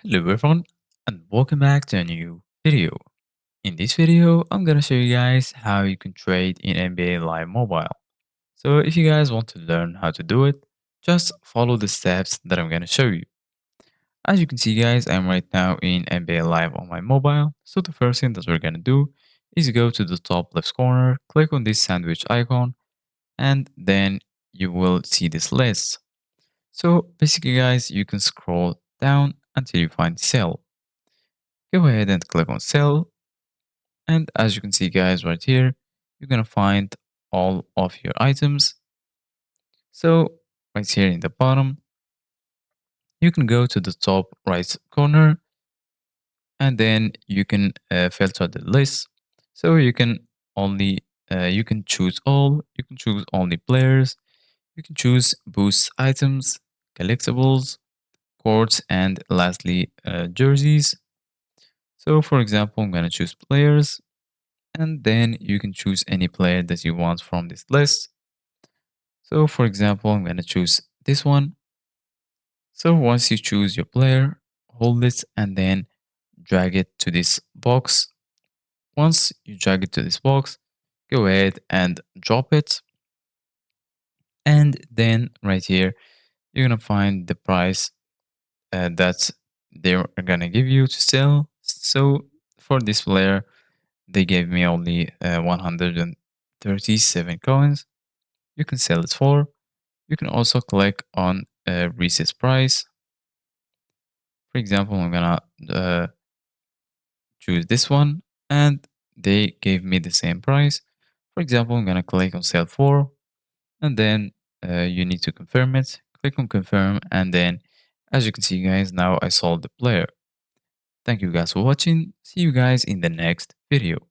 Hello everyone and welcome back to a new video. In this video, I'm gonna show you guys how you can trade in NBA Live Mobile. So if you guys want to learn how to do it, just follow the steps that I'm gonna show you. As you can see guys, I'm right now in NBA Live on my mobile. So the first thing that we're gonna do is go to the top left corner, click on this sandwich icon, and then you will see this list. So basically guys, you can scroll down until you find sell. Go ahead and click on sell. And as you can see guys right here, you're going to find all of your items. So right here in the bottom, you can go to the top right corner and then you can filter the list. So you can you can choose all, you can choose only players, you can choose boost items, collectibles, cards, and lastly jerseys. So for example, I'm going to choose players. And then you can choose any player that you want from this list. So for example, I'm going to choose this one. So once you choose your player, hold it and then drag it to this box. Once you drag it to this box, go ahead and drop it. And then right here, you're going to find the price that they're going to give you to sell. So for this player, they gave me only 137 coins. You can sell it for. You can also click on reset price. For example, I'm gonna choose this one and they gave me the same price. For example, I'm gonna click on sell for and then you need to confirm it. Click on confirm and then as you can see guys, now I sold the player. Thank you guys for watching. See you guys in the next video.